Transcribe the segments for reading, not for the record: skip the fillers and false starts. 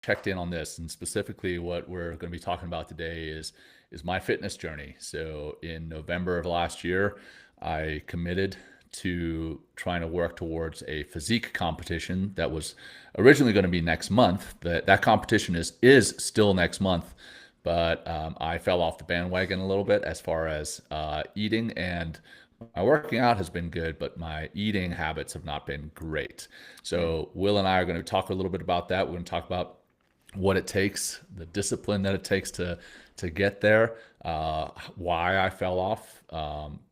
checked in on this, and specifically what we're going to be talking about today is my fitness journey. So in November of last year, I committed to trying to work towards a physique competition that was originally going to be next month. That competition is still next month, but I fell off the bandwagon a little bit as far as eating, and my working out has been good, but my eating habits have not been great. Mm. So Will and I are going to talk a little bit about that. We're going to talk about what it takes, the discipline that it takes to get there, why I fell off,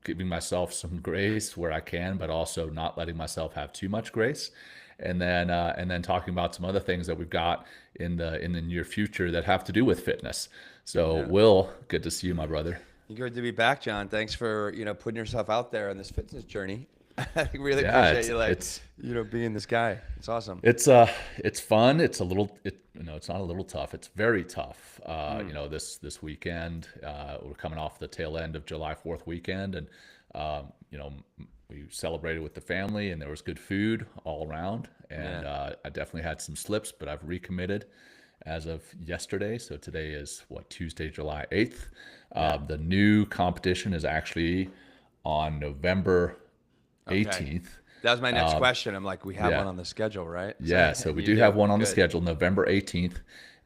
giving myself some grace where I can, but also not letting myself have too much grace, and then talking about some other things that we've got in the near future that have to do with fitness. So, Yeah. Will, good to see you, my brother. Good to be back, John. Thanks for, putting yourself out there on this fitness journey. I really Yeah, appreciate it's you like, it's being this guy. It's awesome. it's fun. It's a little it's not a little tough. It's very tough. Mm. This weekend, we're coming off the tail end of July 4th weekend, and we celebrated with the family, and there was good food all around. And Yeah. I definitely had some slips, but I've recommitted as of yesterday. So today is what, Tuesday, July 8th. Yeah. The new competition is actually on November Okay. 18th. That was my next question. I'm like, we have Yeah, one on the schedule, right? So yeah, so we you do have do. one on the Good. schedule, November 18th,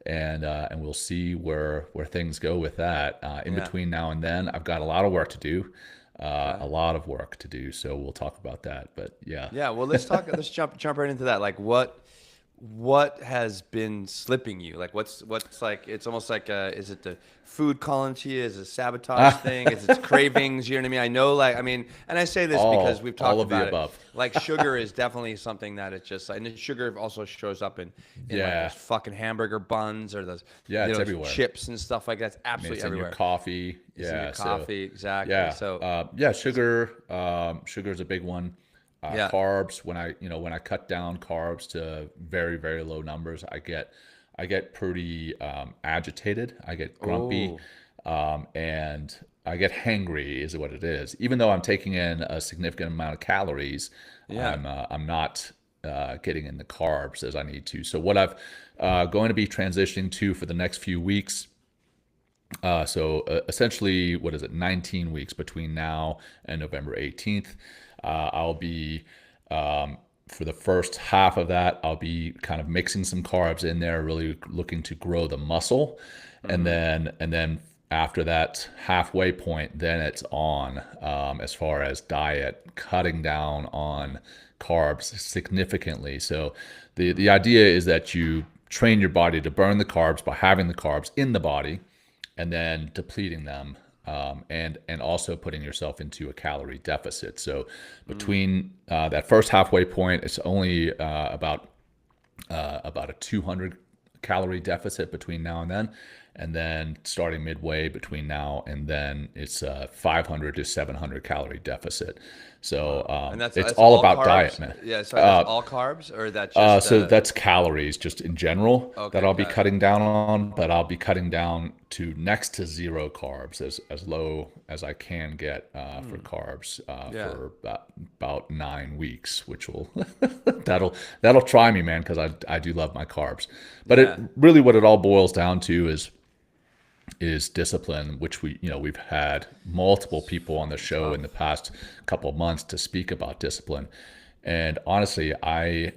and we'll see where things go with that. In Yeah. between now and then, I've got a lot of work to do, Okay. a lot of work to do. So we'll talk about that. But yeah, Yeah. Well, let's talk. Let's jump right into that. Like, what has been slipping you? Like, what's like? It's almost like, is it the food calling to you? Is it a sabotage thing? Is it cravings? You know what I mean? I know, like, I mean, and I say this because we've all talked of the about it. above. Like, sugar is definitely something that it's just, and the sugar also shows up in like those Yeah, fucking hamburger buns or those, yeah, it's those everywhere. chips and stuff like that. It's I mean, absolutely it's in your everywhere. coffee. It's in your Yeah, so coffee, exactly. yeah, So, yeah, sugar is a big one. yeah. Carbs, when I cut down carbs to very, very low numbers, I get pretty agitated. I get grumpy, Oh, and I get hangry is what it is. Even though I'm taking in a significant amount of calories, yeah. I'm not getting in the carbs as I need to. So what I've going to be transitioning to for the next few weeks, essentially, what is it, 19 weeks between now and November 18th. I'll be, for the first half of that, I'll be kind of mixing some carbs in there, really looking to grow the muscle. Mm-hmm. And then after that halfway point, then it's on, as far as diet, cutting down on carbs significantly. So the idea is that you train your body to burn the carbs by having the carbs in the body and then depleting them, and also putting yourself into a calorie deficit. So Mm. between that first halfway point, it's only about a 200 calorie deficit between now and then starting midway between now and then, it's a 500 to 700 calorie deficit. So Wow. And that's it's that's all all about diet, carbs? man. Yeah, sorry, that's all carbs or that just So that's calories just in general that okay, I'll be got it. cutting down on, but I'll be cutting down to next to zero carbs, as low as I can get for Hmm. carbs, Yeah. for about 9 weeks, which will that'll try me, man, because I do love my carbs. But it Yeah. really, what it all boils down to is discipline, which we've had multiple people on the Fucking show in the tough. past couple of months to speak about discipline. And honestly, I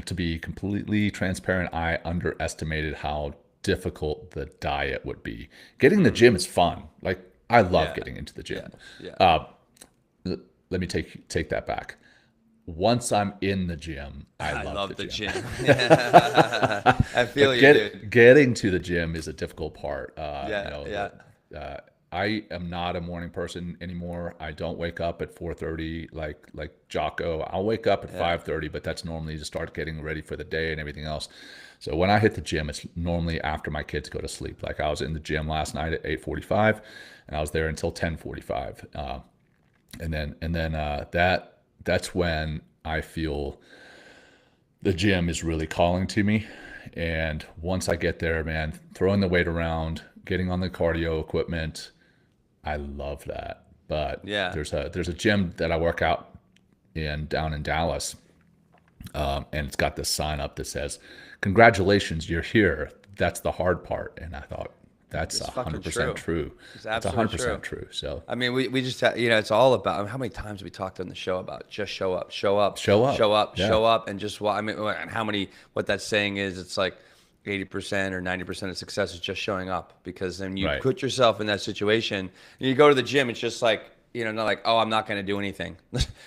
to be completely transparent, I underestimated how difficult the diet would be. Getting the Hmm. gym is fun. Like, I love Yeah. getting into the Yeah. gym. Yeah. Uh, Let me take that back. Once I'm in the gym, I I love love the the gym. gym. I feel But you, dude. getting to the gym is a difficult part. Yeah. Yeah. I am not a morning person anymore. I don't wake up at 4:30 like Jocko. I'll wake up at Yeah. 5:30, but that's normally to start getting ready for the day and everything else. So when I hit the gym, it's normally after my kids go to sleep. Like, I was in the gym last night at 8:45, and I was there until 10:45. That's when I feel the gym is really calling to me. And once I get there, man, throwing the weight around, getting on the cardio equipment, I love that. But Yeah. there's a gym that I work out in down in Dallas, and it's got this sign up that says, "Congratulations, you're here. That's the hard part." And I thought, that's It's a fucking hundred true. percent true. It's That's a absolutely hundred true. percent true. So I mean, we just you know, it's all about, I mean, how many times we talked on the show about just show up, show up, show up. show up, Yeah. show up, and just I mean, and how many, what that saying is, it's like 80% or 90% of success is just showing up, because then you Right. put yourself in that situation. And you go to the gym, it's just like, you know, not like, oh, I'm not going to do anything.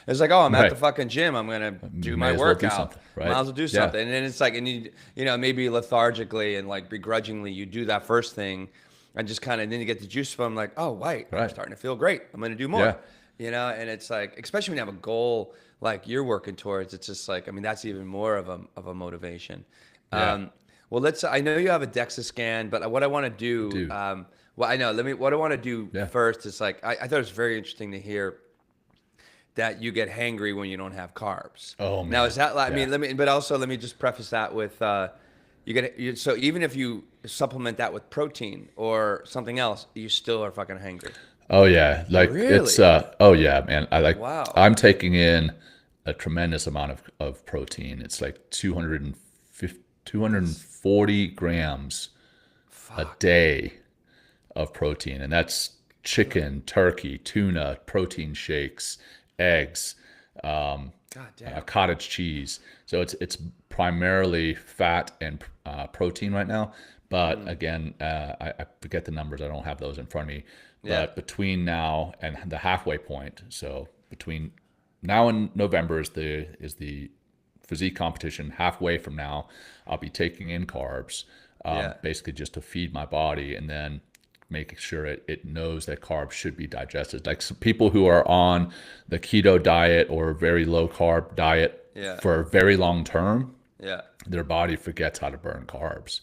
It's like, oh, I'm at the Right. fucking gym. I'm going to do May my as well do workout. something, right? Might as well do Yeah. something. And then it's like, and you know, maybe lethargically and like begrudgingly, you do that first thing and just kind of, then you get the juice from like, oh, wait, I'm Right. starting to feel great. I'm going to do more, Yeah. you know? And it's like, especially when you have a goal like you're working towards, it's just like, I mean, that's even more of a motivation. Yeah. Well, I know you have a DEXA scan, but what I want to do, do. well, I know, what I want to do Yeah. first is like, I thought it was very interesting to hear that you get hangry when you don't have carbs. Oh, Now, man. is that like, I Yeah. mean, but also let me just preface that with, so even if you supplement that with protein or something else, you still are fucking hangry. Oh yeah, like it's Really? oh yeah, man. Wow. I'm taking in a tremendous amount of protein. It's like 250, 240 grams a day of protein, and that's chicken, turkey, tuna, protein shakes, eggs, God damn. cottage cheese. So it's primarily fat and protein right now. But again, I forget the numbers. I don't have those in front of me. Yeah. But between now and the halfway point, so between now and November is the physique competition. Halfway from now, I'll be taking in carbs, Yeah. basically just to feed my body, and then making sure it knows that carbs should be digested. Like some people who are on the keto diet or very low carb diet Yeah. for a very long term, Yeah. their body forgets how to burn carbs.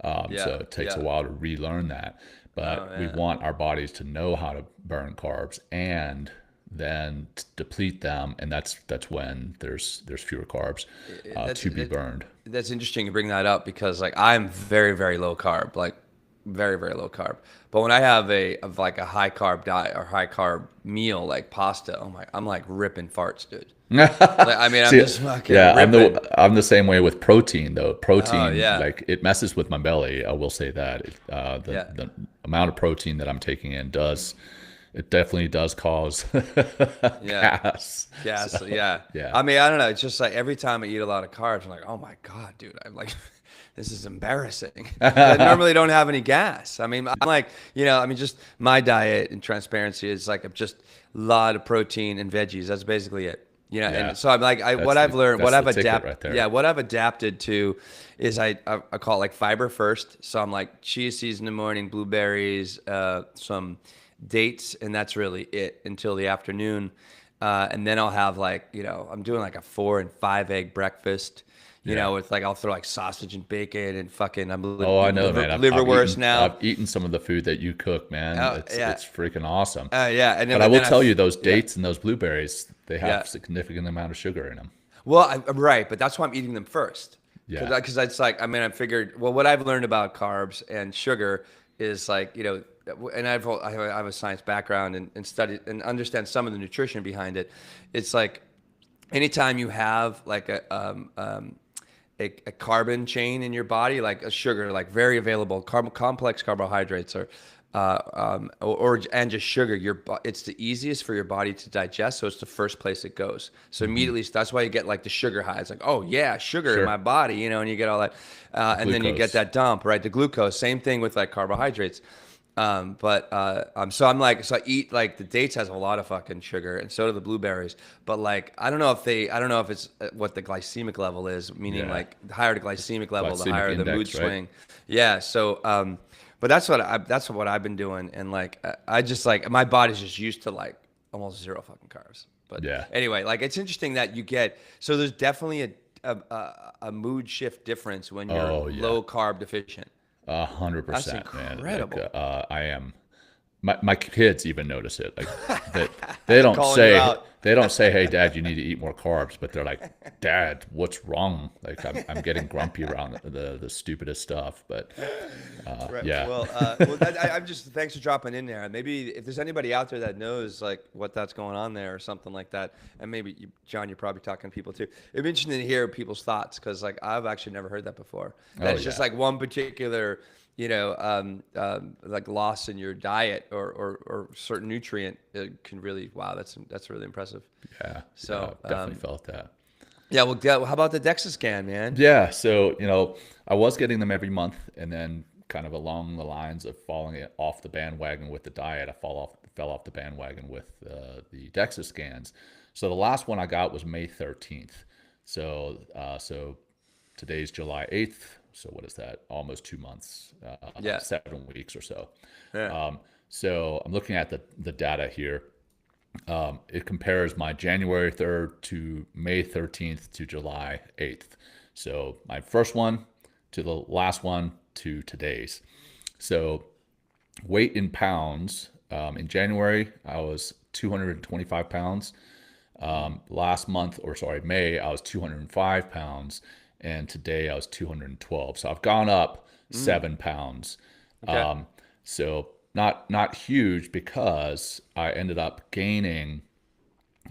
Yeah, So it takes a yeah. while to relearn that. But we man. want our bodies to know how to burn carbs and then deplete them, and that's when there's fewer carbs That's to be burned. That's interesting to bring that up, because like I'm very, very low carb, like very, very low carb. But when I have like a high carb diet or high carb meal like pasta, oh my, I'm like ripping farts, dude. Like, I mean, I'm See, just fucking yeah, ripping. I'm the same way with protein though. Protein, yeah. like it messes with my belly. I will say that Yeah. the amount of protein that I'm taking in definitely does cause Yeah. gas. Gas, So, yeah. yeah. I mean, I don't know. It's just like every time I eat a lot of carbs, I'm like, oh my God, dude. I'm like, this is embarrassing. I normally don't have any gas. I mean, I'm like, you know, I mean, just my diet and transparency is like just a lot of protein and veggies. That's basically it. You know, Yeah. and so I'm like, That's what I've the- learned, what that's I've the ticket adapted, right there. yeah, what I've adapted to is I call it like fiber first. So I'm like chia seeds in the morning, blueberries, some dates, and that's really it until the afternoon. And then I'll have like, you know, I'm doing like a 4 and 5 egg breakfast, you Yeah. know, with like, I'll throw like sausage and bacon and fucking, Oh, I know, man. liverwurst now. I've eaten some of the food that you cook, man. Oh, it's yeah. it's freaking awesome. Yeah. And then, But I and will then tell you, those yeah. dates and those blueberries, they have Yeah. significant amount of sugar in them. Well, right, but that's why I'm eating them first. Yeah. Because it's like, I mean, I figured, well, what I've learned about carbs and sugar is like, you know, and I have a science background and study and understand some of the nutrition behind it. It's like anytime you have like a carbon chain in your body, like a sugar, like very available complex carbohydrates and just sugar, it's the easiest for your body to digest, so it's the first place it goes. So immediately, that's why you get like the sugar high. It's like, oh yeah, sugar in Sure. my body, you know, and you get all that, and then you get Glucose. that dump, right? The glucose. Same thing with like carbohydrates. So I'm like, so I eat like the dates has a lot of fucking sugar, and so do the blueberries. But like, I don't know if it's what the glycemic level is, meaning Yeah. like the higher the glycemic level, the Glycemic higher the mood index, right? swing. Yeah. So, but that's what I've been doing, and like, I just like my body's just used to like almost zero fucking carbs. But Yeah. anyway, like it's interesting that you get, so there's definitely a mood shift difference when you're Oh, yeah. low carb deficient. 100%, man. incredible. I am. My kids even notice it. Like they don't Calling say you out. they don't say, "Hey, Dad, you need to eat more carbs," but they're like, "Dad, what's wrong?" Like I'm getting grumpy around the stupidest stuff. But Right. yeah, I'm just thanks for dropping in there. Maybe if there's anybody out there that knows like what that's going on there or something like that, and maybe you, John, you're probably talking to people too. It'd be interesting to hear people's thoughts because like I've actually never heard that before. That oh it's just yeah, like one particular, like loss in your diet or certain nutrient can really wow, that's really impressive. yeah, yeah. So Definitely felt that. yeah, well, yeah, how about the DEXA scan, man? Yeah, so I was getting them every month, and then kind of along the lines of falling off the bandwagon with the diet, I fell off the bandwagon with the DEXA scans. So the last one I got was May 13th. So today's July 8th. So what is that? Almost 2 months, Yeah, 7 weeks or so. yeah. So I'm looking at the data here. It compares my January 3rd to May 13th to July 8th. So my first one to the last one to today's. So weight in pounds, in January, I was 225 pounds. Last month, or sorry, May, I was 205 pounds. And today I was 212. So I've gone up 7 pounds. Okay. So not huge because I ended up gaining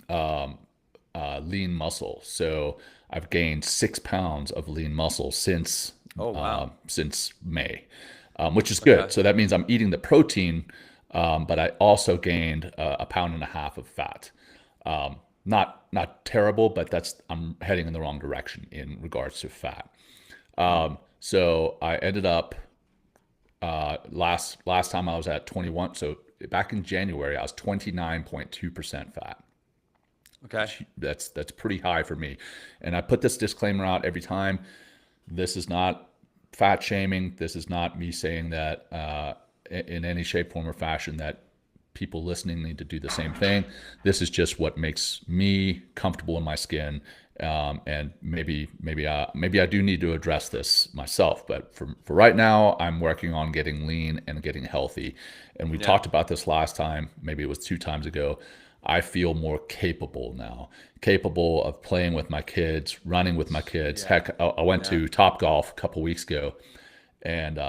lean muscle. So I've gained 6 pounds of lean muscle Oh wow. since May, which is Okay. good. So that means I'm eating the protein, but I also gained a pound and a half of fat. Not terrible, but I'm heading in the wrong direction in regards to fat. So I ended up last time I was at 21. So back in January, I was 29.2% fat. Okay. That's pretty high for me. And I put this disclaimer out every time. This is not fat shaming. This is not me saying that in any shape, form, or fashion that people listening need to do the same thing. This is just what makes me comfortable in my skin. And maybe I do need to address this myself. But for right now, I'm working on getting lean and getting healthy. And we Yeah. talked about this last time. Maybe it was 2 times ago. I feel more capable now, capable of playing with my kids, running with my kids. Yeah. Heck, I went Yeah. to Top Golf a couple weeks ago, and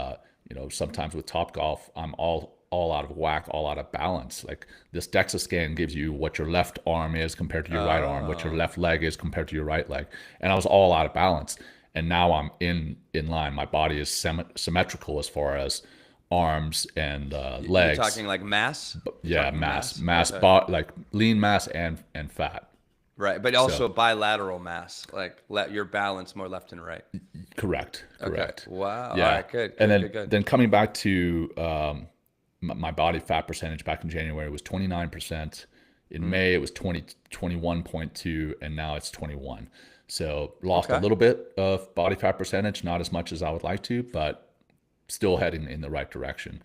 sometimes with Top Golf, I'm all out of whack, all out of balance. Like this DEXA scan gives you what your left arm is compared to your right arm, what your Oh. left leg is compared to your right leg, and I was all out of balance. And now I'm in line. My body is symmetrical as far as arms and You're legs. talking like mass? You're Yeah, talking mass, Okay. like lean mass and fat. Right, but So also bilateral mass, like let your balance more left and right. correct, Okay. correct. Wow. All Yeah, right. Good. and Good. Good. Good. then coming back to my body fat percentage back in January was 29%. In May it was 21.2, and now it's 21. So lost a Okay. little bit of body fat percentage, not as much as I would like to, but still heading in the right direction.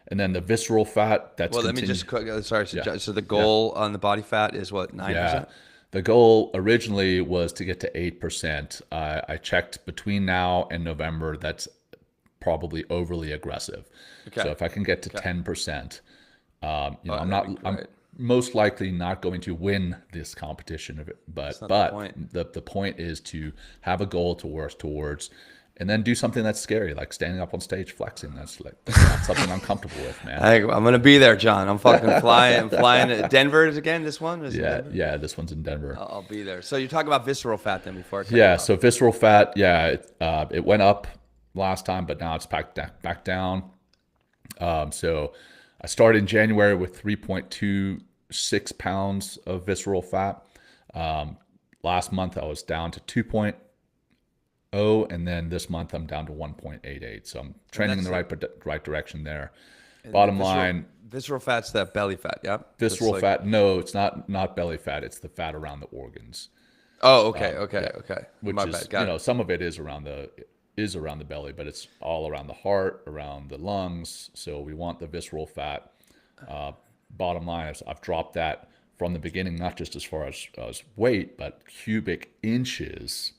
And then the visceral fat, that's Well, let me continued. just sorry. So, Yeah, so the yeah. goal on the body fat is what, Yeah. 9%? The goal originally was to get to 8%. I checked between now and November. That's probably overly aggressive. So Okay. if I can get to Okay. 10%, Oh, that'd be I'm great. most likely not going to win this competition of it. That's But not the point. the point is to have a goal to work towards, and then do something that's scary, like standing up on stage flexing. That's not something I'm comfortable with, man. I'm gonna be there, John. I'm fucking flying. I'm flying to Denver again. This one is in Yeah, Denver. yeah. This one's in Denver. I'll be there. So you're talking about visceral fat then before I cut you Yeah, off. so visceral fat, yeah, it went up last time, but now it's back down. So I started in January with 3.26 pounds of visceral fat. Last month I was down to 2.0, and then this month I'm down to 1.88. So I'm trending in that's the right direction there. Bottom line, Visceral fat's that belly fat. Yeah. visceral Like, fat, no, it's not belly fat. It's the fat around the organs. oh, okay. Okay. Yeah, Okay. which My is bad. Got it. some of it is around the belly, but it's all around the heart, around the lungs. So we want the visceral fat. Bottom line is I've dropped that from the beginning, not just as far as weight, but cubic inches.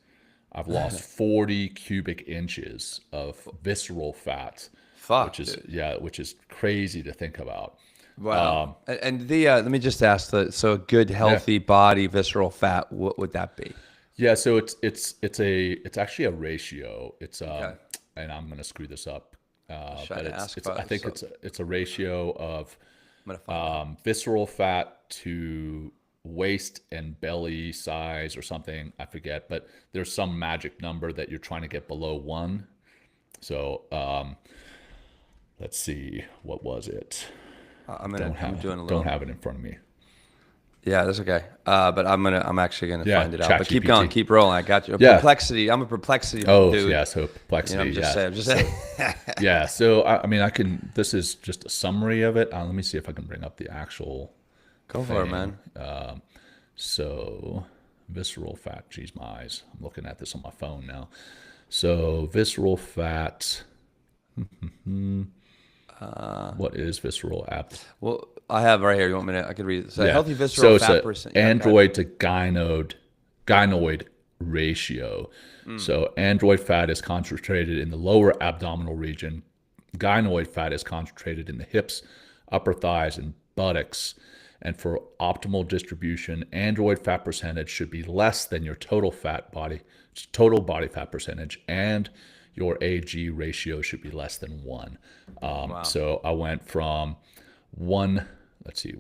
I've lost 40 cubic inches of visceral fat, Fuck, which is dude. yeah, which is crazy to think about. Wow. And the let me just ask so a good Yeah. healthy body visceral fat, what would that be? Yeah, so it's actually a ratio. It's Okay. and I'm gonna screw this up, Just trying but to ask it's I about think so it's a ratio of I'm gonna find out. visceral fat to waist and belly size or something. I forget, but there's some magic number that you're trying to get below one. So let's see, what was it? I'm doing a Don't little. have it in front of me. Yeah, that's okay. But I'm actually gonna Yeah, find it out. Chat But keep going, GPT. keep rolling. I got you. A Yeah. perplexity. I'm a perplexity Oh, dude. yeah. So You know, complexity. I'm just Yeah. saying. I'm just So saying. yeah. So I mean, I can. This is just a summary of it. Let me see if I can bring up the actual Go for it, thing. man. So visceral fat. Geez, my eyes. I'm looking at this on my phone now. So visceral fat. What is visceral app? Well, I have right here. You want me to? I could read it. So Yeah. healthy visceral So it's fat a percent. Yeah, go ahead. android to gynoid ratio. So android fat is concentrated in the lower abdominal region. Gynoid fat is concentrated in the hips, upper thighs, and buttocks. And for optimal distribution, android fat percentage should be less than your total body fat percentage, and your AG ratio should be less than one. Wow. So I went from one, let's see,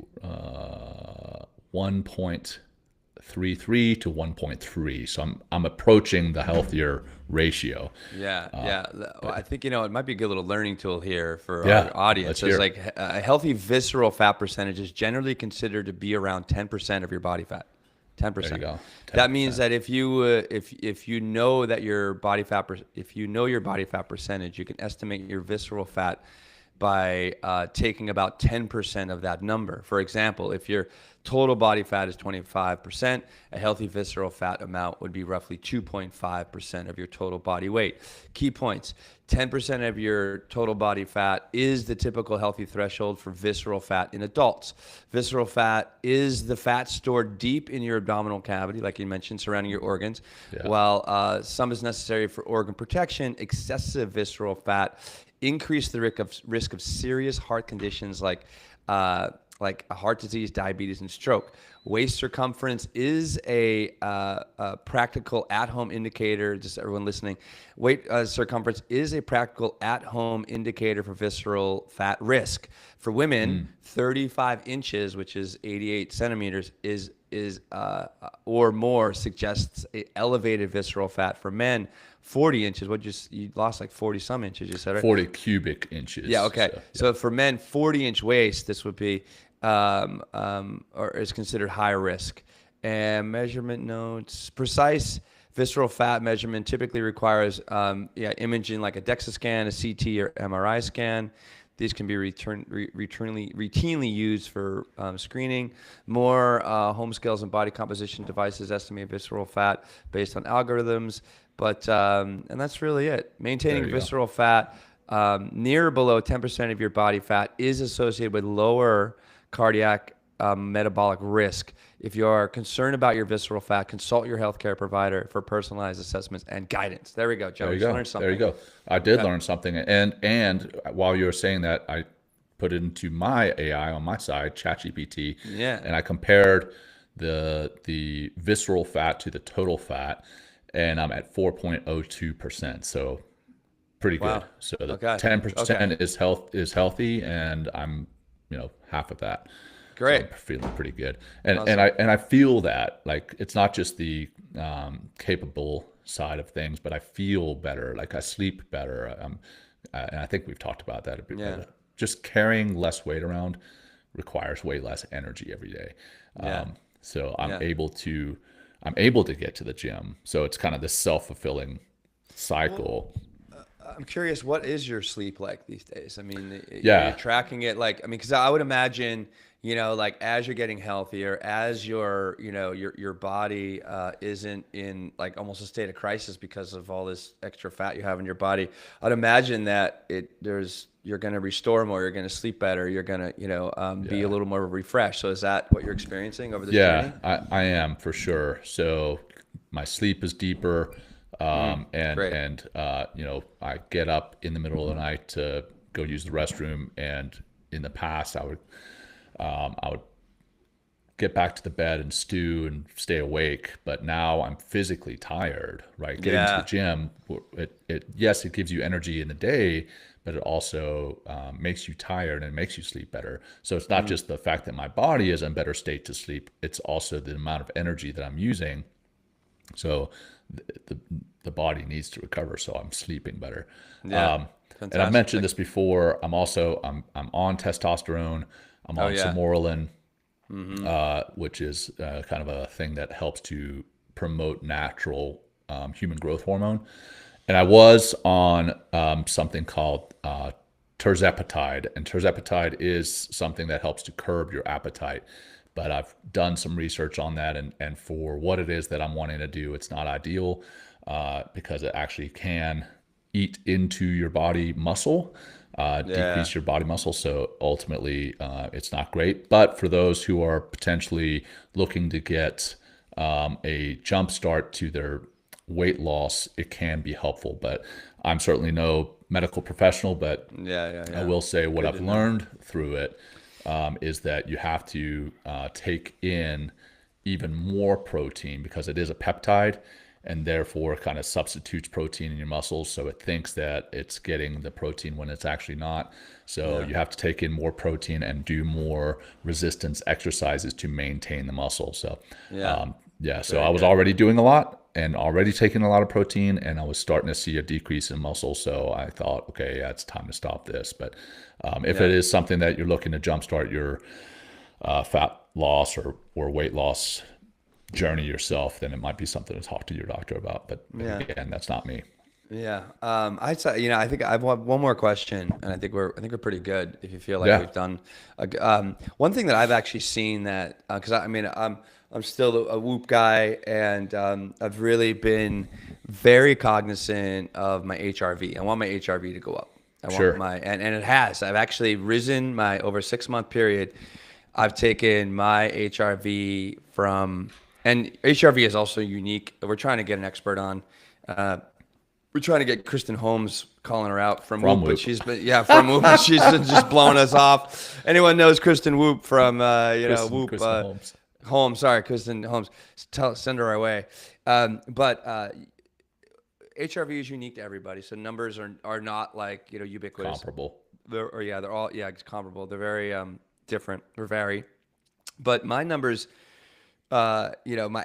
1.33 to 1.3. So I'm approaching the healthier ratio. Yeah, yeah. Well, I think it might be a good little learning tool here for Yeah, our audience. let's It's hear. like a healthy visceral fat percentage is generally considered to be around 10% of your body fat. There you 10%. go. That means 10%. that if you know that your body fat if you know your body fat percentage, you can estimate your visceral fat by taking about 10% of that number. For example, if your total body fat is 25%, a healthy visceral fat amount would be roughly 2.5% of your total body weight. Key points: 10% of your total body fat is the typical healthy threshold for visceral fat in adults. Visceral fat is the fat stored deep in your abdominal cavity, like you mentioned, surrounding your organs. Yeah. While some is necessary for organ protection, excessive visceral fat increase the risk of serious heart conditions like heart disease, diabetes, and stroke. Waist circumference is a practical at-home indicator. Just everyone listening, waist circumference is a practical at-home indicator for visceral fat risk. For women, 35 inches, which is 88 centimeters, is or more suggests a elevated visceral fat. For men, 40 inches. You lost like 40 some inches, you said, right? 40 cubic inches. Yeah, okay. So, So for men, 40-inch waist, this would be, or is considered high risk. And measurement notes: precise visceral fat measurement typically requires, imaging like a DEXA scan, a CT, or MRI scan. These can be routinely used for screening. More home scales and body composition devices estimate visceral fat based on algorithms. But and that's really it. Maintaining there you go. visceral fat near or below 10% of your body fat is associated with lower cardiac metabolic risk. If you are concerned about your visceral fat, consult your healthcare provider for personalized assessments and guidance. There we go, Joe. There you Just go. learned something. There you go. I did learn something. And while you were saying that, I put it into my AI on my side, ChatGPT, Yeah. and I compared the visceral fat to the total fat, and I'm at 4.02%. So pretty good. Wow. So the Okay. 10% is healthy, and I'm half of that. So Great. I'm feeling pretty good, and Awesome. I feel that, like, it's not just the capable side of things, but I feel better. Like, I sleep better. And I think we've talked about that a bit. Yeah. Just carrying less weight around requires way less energy every day. Yeah. So Yeah. I'm able to get to the gym. So it's kind of this self-fulfilling cycle. I'm curious, what is your sleep like these days? I mean, Yeah. you're tracking it like, I mean, because I would imagine, like as you're getting healthier, as your body isn't in like almost a state of crisis because of all this extra fat you have in your body. I'd imagine that you're going to restore more, you're going to sleep better, you're going to, be a little more refreshed. So is that what you're experiencing over this journey? Yeah, I am for sure. So my sleep is deeper. Great. I get up in the middle of the night to go use the restroom. And in the past, I would I would get back to the bed and stew and stay awake. But now I'm physically tired, right? Getting to the Yeah. gym, yes, it gives you energy in the day, but it also makes you tired and makes you sleep better. So it's not just the fact that my body is in better state to sleep, it's also the amount of energy that I'm using. So the body needs to recover. So I'm sleeping better. Yeah. And I've mentioned Fantastic. this before. I'm on testosterone. I'm Oh on yeah. Sermorelin, Mm-hmm. which is kind of a thing that helps to promote natural human growth hormone. And I was on something called tirzepatide, and tirzepatide is something that helps to curb your appetite. But I've done some research on that, and for what it is that I'm wanting to do, it's not ideal because it actually can eat into your body muscle, Yeah. decrease your body muscle. So ultimately, it's not great. But for those who are potentially looking to get a jump start to their weight loss, it can be helpful. But I'm certainly no medical professional, but Yeah. Yeah. I Yeah. will say what Good I've to know. learned through it is that you have to take in even more protein because it is a peptide and therefore kind of substitutes protein in your muscles. So it thinks that it's getting the protein when it's actually not. So Yeah. you have to take in more protein and do more resistance exercises to maintain the muscle. So, Yeah. yeah, so Very I was good. already doing a lot and already taking a lot of protein, and I was starting to see a decrease in muscle. So I thought, okay, yeah, it's time to stop this. But if it Yeah. is something that you're looking to jumpstart your fat loss or weight loss journey yourself, then it might be something to talk to your doctor about. But Yeah. again, that's not me. Yeah. I'd say, I think I've one more question, and I think we're pretty good. If you feel like Yeah, we've done, one thing that I've actually seen that, because I mean, I'm still a Whoop guy, and I've really been very cognizant of my HRV. I want my HRV to go up. I want sure. my, and it has. I've actually risen my over a 6 month period. I've taken my HRV from, and HRV is also unique. We're trying to get an expert on. Uh, we're trying to get Kristen Holmes, calling her out from From Whoop, but Whoop. she's been, yeah, from Whoop, but she's been just blowing us off. Anyone knows Kristen Whoop from Whoop, Kristen Holmes. Holmes? Sorry, Kristen Holmes. Send her our way. But HRV is unique to everybody, so numbers are not like ubiquitous. Comparable. They're all, yeah, it's comparable. They're very different or vary. But my numbers, my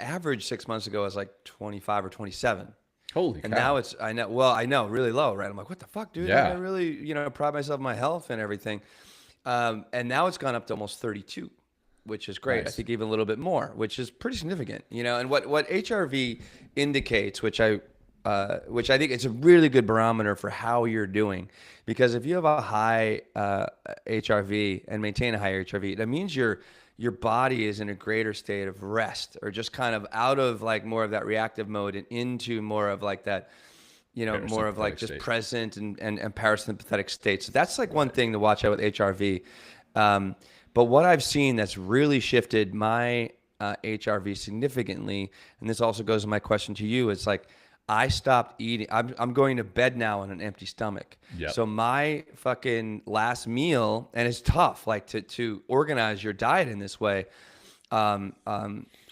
average 6 months ago was like 25 or 27. Holy And now cow. it's, I know, really low, right? I'm like, what the fuck, dude? Like, I Yeah. really, pride myself on my health and everything. And now it's gone up to almost 32, which is great. I Nice. think even a little bit more, which is pretty significant. And what HRV indicates, which I think it's a really good barometer for how you're doing, because if you have a high HRV and maintain a high HRV, that means your body is in a greater state of rest, or just kind of out of like more of that reactive mode and into more of like that, more of like Parasympathetic just state. present and parasympathetic state. So that's like one thing to watch out with HRV. But what I've seen that's really shifted my HRV significantly, and this also goes to my question to you, it's like I stopped eating. I'm going to bed now on an empty stomach. Yep. So my fucking last meal, and it's tough, like to organize your diet in this way,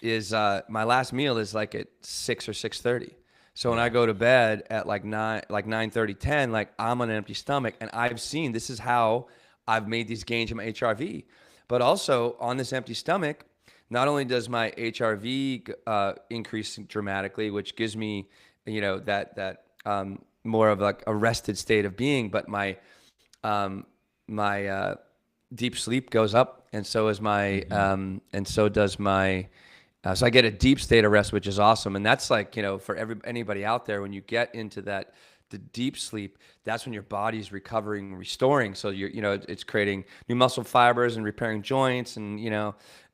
is my last meal is like at 6 or 6:30. So when I Yeah. go to bed at like 9:30, 10, like I'm on an empty stomach, and I've seen this is how I've made these gains in my HRV. But also on this empty stomach, not only does my HRV increase dramatically, which gives me, that more of like a rested state of being, but my deep sleep goes up, and so is my Hmm. and so does my. So I get a deep state of rest, which is awesome, and that's like for anybody out there, when you get into the deep sleep, that's when your body's recovering, restoring. So it's creating new muscle fibers and repairing joints, and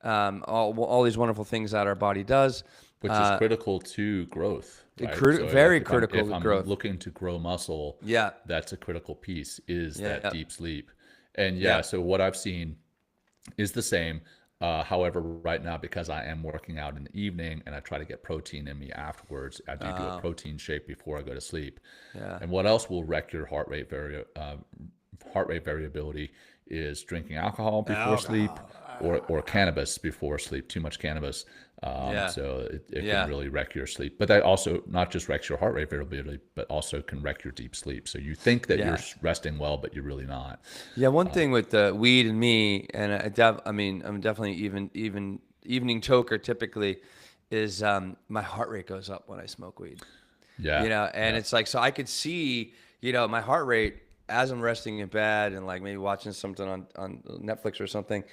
all these wonderful things that our body does. Which is critical to growth, right? So Very if I'm critical if to I'm growth. looking to grow muscle, Yeah, that's a critical piece is that yeah, deep sleep. And yeah. yeah, so what I've seen is the same. However, right now, because I am working out in the evening and I try to get protein in me afterwards, I do a protein shake before I go to sleep. Yeah. And what else will wreck your heart rate variability is drinking alcohol before sleep, Alcohol. or cannabis before sleep, too much cannabis. Yeah. So it Yeah. can really wreck your sleep. But that also not just wrecks your heart rate variability, but also can wreck your deep sleep. So you think that you're Yeah. resting well, but you're really not. Yeah, one thing with the weed and me, and I mean, I'm definitely even evening choker typically, is my heart rate goes up when I smoke weed. Yeah. And Yeah. it's like, so I could see, my heart rate as I'm resting in bed and like maybe watching something on Netflix or something.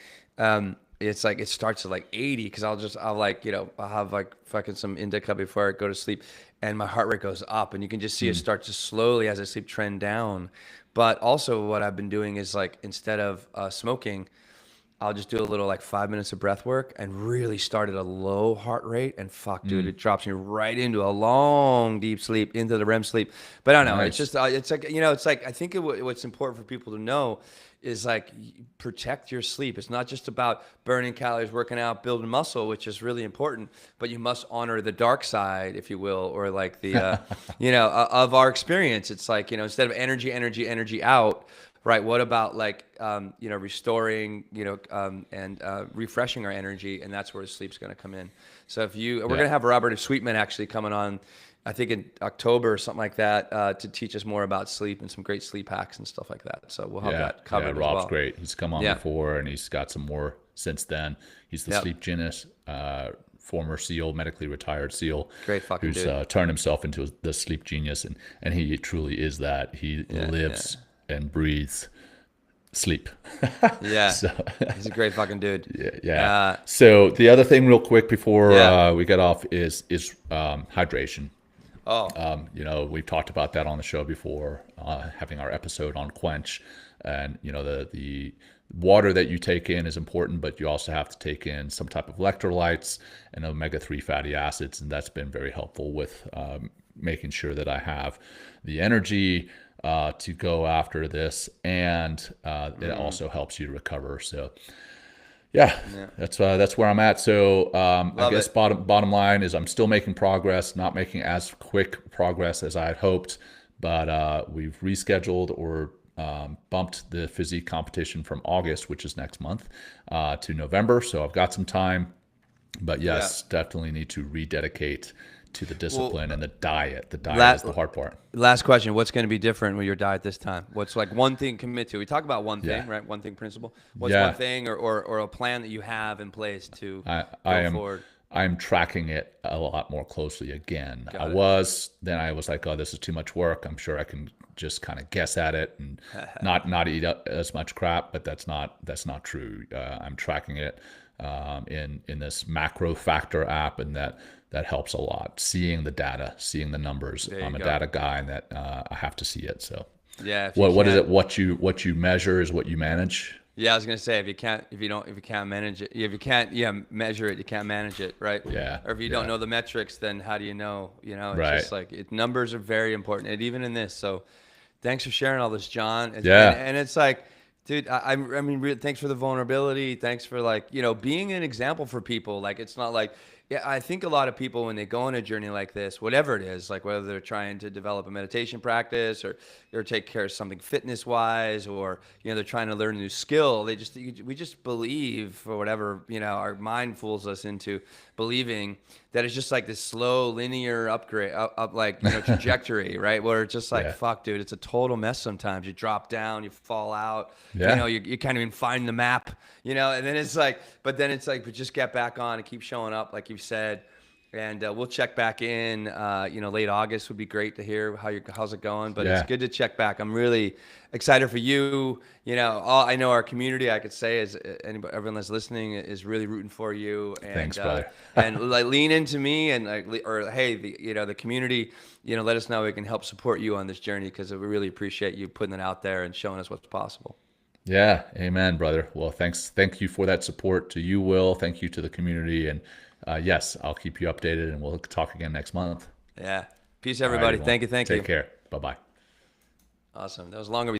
It's like it starts at like 80 because I'll like, I'll have like fucking some indica before I go to sleep, and my heart rate goes up, and you can just see it start to slowly as I sleep trend down. But also what I've been doing is like, instead of smoking, I'll just do a little like 5 minutes of breath work and really start at a low heart rate. And fuck, dude, it drops me right into a long, deep sleep, into the REM sleep. But I don't know. It's Nice. just, it's like, it's like, I think what's important for people to know is like, protect your sleep. It's not just about burning calories, working out, building muscle, which is really important, but you must honor the dark side, if you will, or like the, of our experience. It's like, instead of energy out, right? What about like, restoring, and refreshing our energy, and that's where sleep's going to come in. So we're going Yeah. to have Robert Sweetman actually coming on, I think in October or something like that, to teach us more about sleep and some great sleep hacks and stuff like that. So we'll have Yeah, that yeah, covered as Rob's well. great. He's come on Yeah. before, and he's got some more since then. He's the Yep. sleep genius, former SEAL, medically retired SEAL, Great fucking who's dude. turned himself into the sleep genius, and he truly is that. He Yeah. lives and breathes sleep. Yeah. So He's a great fucking dude. yeah. Uh, So the other thing, real quick, before yeah. we get off, is hydration. Oh, We've talked about that on the show before, having our episode on quench, and the water that you take in is important, but you also have to take in some type of electrolytes and omega-3 fatty acids, and that's been very helpful with making sure that I have the energy to go after this, and it also helps you recover. So yeah, yeah. that's where I'm at. So I Love guess it. bottom line is I'm still making progress, not making as quick progress as I had hoped, but we've rescheduled or bumped the physique competition from August, which is next month, to November. So I've got some time, but Yeah. yes, definitely need to rededicate to the Well, discipline and the diet. The diet la- is the hard part. last question. What's going to be different with your diet this time? What's like one thing commit to? We talk about one Yeah, thing, right? One thing principle. What's one yeah. thing or a plan that you have in place to I go am forward? I'm tracking it a lot more closely again. Got it. Then I was like, oh, this is too much work. I'm sure I can just kind of guess at it and not eat up as much crap, but that's not true. I'm tracking it in this macro factor app, and that helps a lot. Seeing the data, seeing the numbers. There you I'm a go. data guy, and that I have to see it. So Yeah. If you what is can't, it? What you measure is what you manage. yeah, I was gonna say if you can't manage it, if you can't, measure it, you can't manage it, right? Yeah, Or if you don't yeah, know the metrics, then how do you know? It's right. just like numbers are very important, and even in this. So, thanks for sharing all this, John. Yeah, And it's like, dude, I mean, thanks for the vulnerability. Thanks for like, being an example for people. Like, it's not like, yeah, I think a lot of people when they go on a journey like this, whatever it is, like whether they're trying to develop a meditation practice or take care of something fitness wise, or they're trying to learn a new skill, we just believe for whatever our mind fools us into believing that it's just like this slow linear upgrade up like trajectory, right? Where it's just like, yeah, fuck, dude, it's a total mess sometimes. You drop down, you fall out, yeah, you can't even find the map, and then it's like, but but just get back on and keep showing up, like you said. And we'll check back in, late August would be great to hear how's it going. But it's yeah. good to check back. I'm really excited for you. I know our community, I could say, is everyone that's listening is really rooting for you. Thanks, And brother. and like lean into me and like, or hey, the community, let us know we can help support you on this journey, because we really appreciate you putting it out there and showing us what's possible. Yeah, amen, brother. Well, thank you for that support to you, Will. Thank you to the community, and yes, I'll keep you updated, and we'll talk again next month. Yeah. Peace, All right, everybody. everyone. Thank you. Take care. Bye bye. Awesome. That was longer.